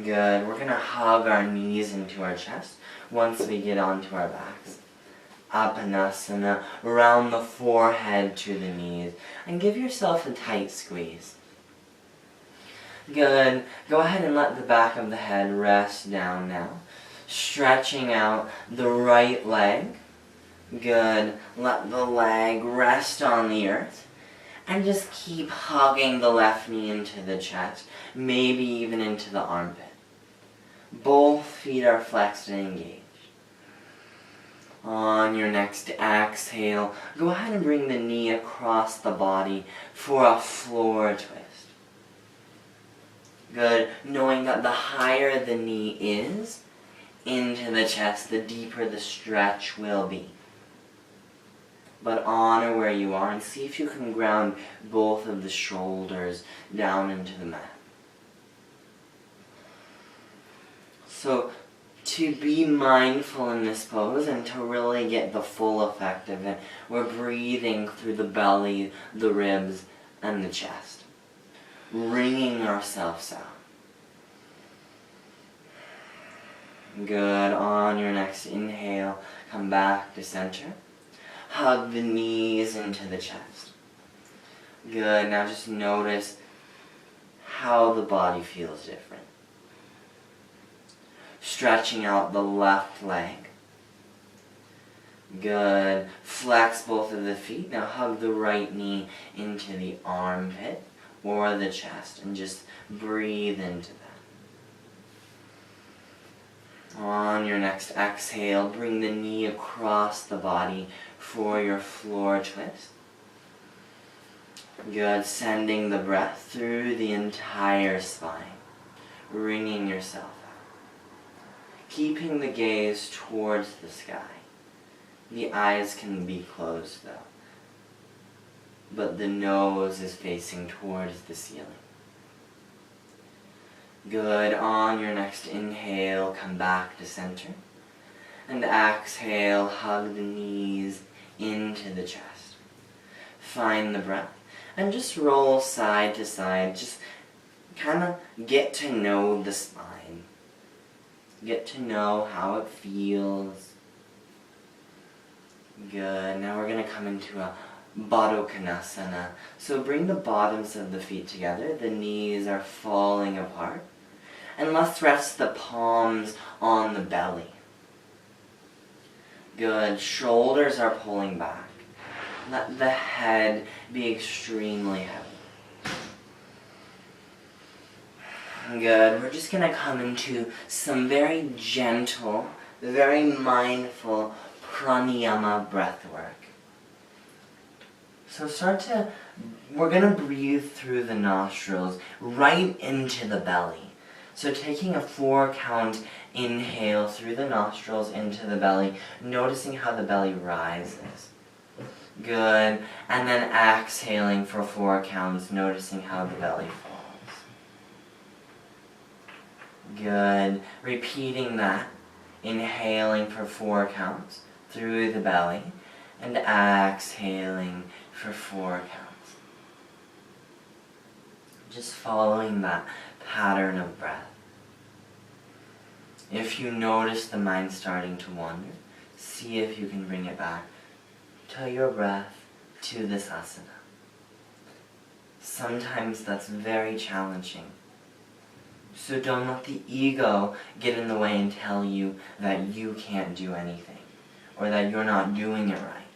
Good. We're going to hug our knees into our chest once we get onto our backs. Apanasana, around the forehead to the knees. And give yourself a tight squeeze. Good. Go ahead and let the back of the head rest down now. Stretching out the right leg. Good. Let the leg rest on the earth. And just keep hugging the left knee into the chest, maybe even into the armpit. Both feet are flexed and engaged. On your next exhale, go ahead and bring the knee across the body for a floor twist. Good. Knowing that the higher the knee is into the chest, the deeper the stretch will be. But honor where you are and see if you can ground both of the shoulders down into the mat. So to be mindful in this pose and to really get the full effect of it, we're breathing through the belly, the ribs, and the chest. Wringing ourselves out. Good. On your next inhale, come back to center. Hug the knees into the chest. Good. Now just notice how the body feels different. Stretching out the left leg. Good. Flex both of the feet. Now hug the right knee into the armpit or the chest and just breathe into that. On your next exhale, bring the knee across the body for your floor twist. Good. Sending the breath through the entire spine. Wringing yourself out. Keeping the gaze towards the sky. The eyes can be closed though. But the nose is facing towards the ceiling. Good. On your next inhale, come back to center. And exhale, hug the knees into the chest. Find the breath. And just roll side to side. Just kind of get to know the spine. Get to know how it feels. Good. Now we're going to come into a Baddha Konasana. So bring the bottoms of the feet together. The knees are falling apart. And let's rest the palms on the belly. Good. Shoulders are pulling back. Let the head be extremely heavy. Good. We're just going to come into some very gentle, very mindful pranayama breath work. So we're going to breathe through the nostrils right into the belly. So taking a 4-count inhale through the nostrils into the belly, noticing how the belly rises. Good. And then exhaling for 4 counts, noticing how the belly falls. Good. Repeating that. Inhaling for 4 counts through the belly and exhaling for 4 counts. Just following that pattern of breath. If you notice the mind starting to wander, see if you can bring it back to your breath, to this asana. Sometimes that's very challenging. So don't let the ego get in the way and tell you that you can't do anything, or that you're not doing it right.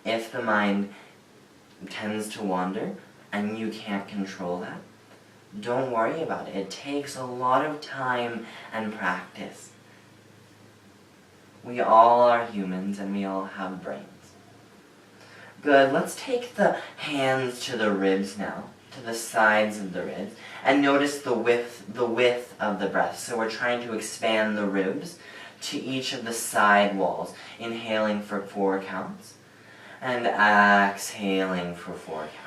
If the mind tends to wander, and you can't control that, don't worry about it. It takes a lot of time and practice. We all are humans and we all have brains. Good. Let's take the hands to the ribs now, to the sides of the ribs, and notice the width of the breath. So we're trying to expand the ribs to each of the side walls, inhaling for 4 counts, and exhaling for 4 counts.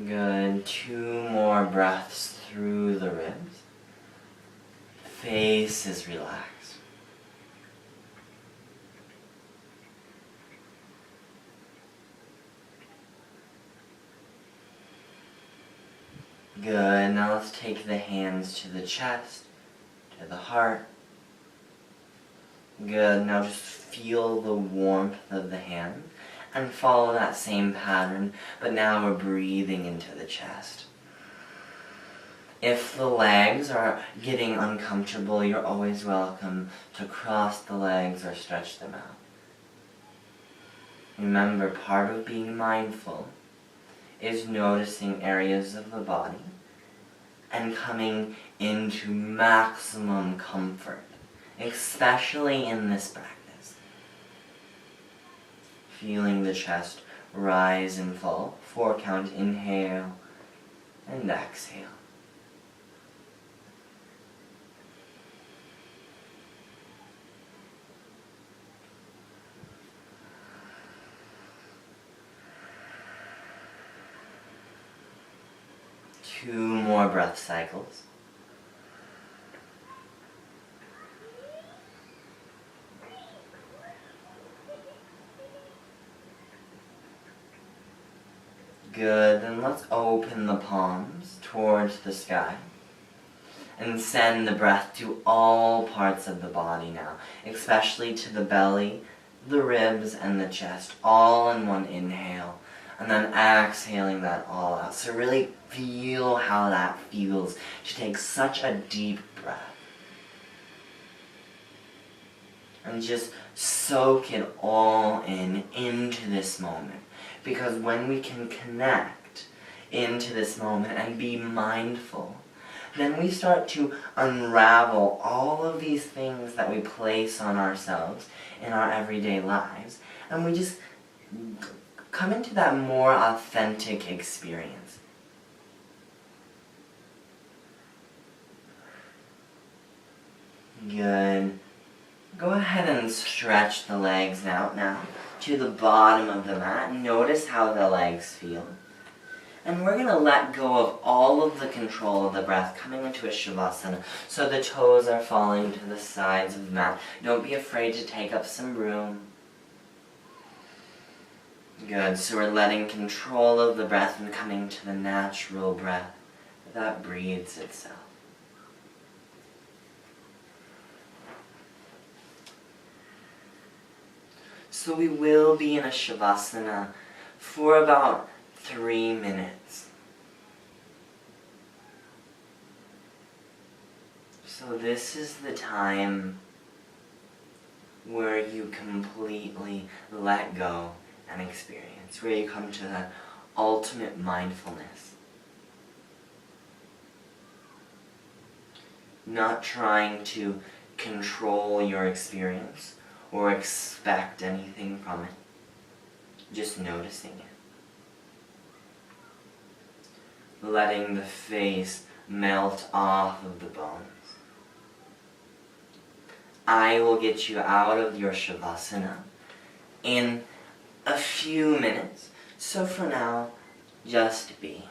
Good. 2 more breaths through the ribs. Face is relaxed. Good. Now let's take the hands to the chest, to the heart. Good. Now just feel the warmth of the hand and follow that same pattern, but now we're breathing into the chest. If the legs are getting uncomfortable, you're always welcome to cross the legs or stretch them out. Remember, part of being mindful is noticing areas of the body and coming into maximum comfort, especially in this practice. Feeling the chest rise and fall. 4 count, inhale and exhale. Two more breath cycles. Good, then let's open the palms towards the sky and send the breath to all parts of the body now, especially to the belly, the ribs, and the chest, all in one inhale, and then exhaling that all out. So really feel how that feels to take such a deep breath. And just soak it all into this moment. Because when we can connect into this moment and be mindful, then we start to unravel all of these things that we place on ourselves in our everyday lives. And we just come into that more authentic experience. Good. Go ahead and stretch the legs out now to the bottom of the mat. Notice how the legs feel. And we're going to let go of all of the control of the breath, coming into a Shavasana. So the toes are falling to the sides of the mat. Don't be afraid to take up some room. Good. So we're letting control of the breath and coming to the natural breath that breathes itself. So we will be in a Shavasana for about 3 minutes. So this is the time where you completely let go and experience, where you come to that ultimate mindfulness. Not trying to control your experience or expect anything from it. Just noticing it. Letting the face melt off of the bones. I will get you out of your Shavasana in a few minutes. So for now, just be.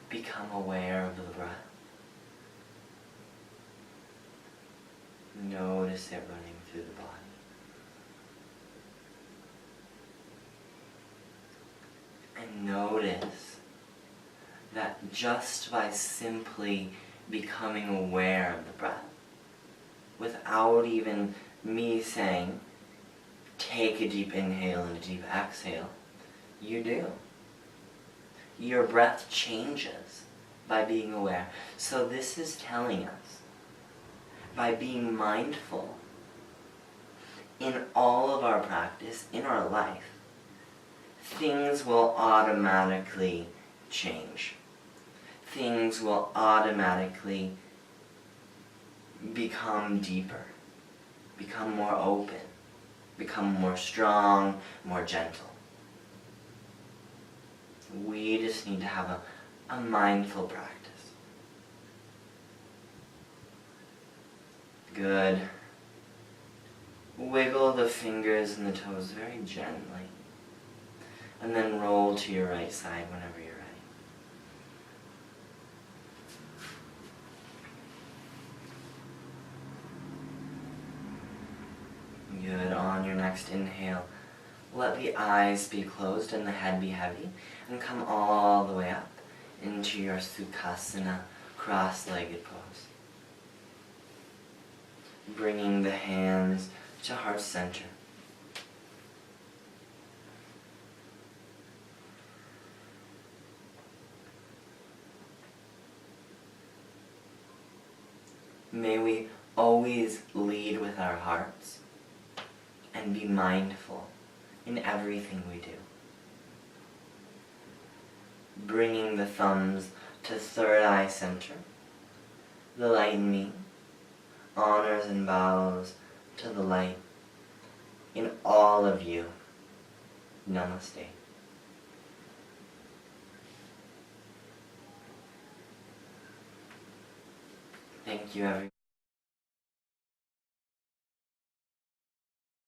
become aware of the breath. Notice it running through the body. And notice that just by simply becoming aware of the breath, without even me saying, take a deep inhale and a deep exhale, you do. Your breath changes by being aware. So this is telling us, by being mindful in all of our practice, in our life, things will automatically change. Things will automatically become deeper, become more open, become more strong, more gentle. We just need to have a mindful practice. Good. Wiggle the fingers and the toes very gently. And then roll to your right side whenever you're ready. Good. On your next inhale, let the eyes be closed and the head be heavy, and come all the way up into your Sukhasana, cross-legged pose. Bringing the hands to heart center. May we always lead with our hearts and be mindful in everything we do. Bringing the thumbs to third eye center, the light in me, honors and bows to the light in all of you. Namaste. Thank you, everyone.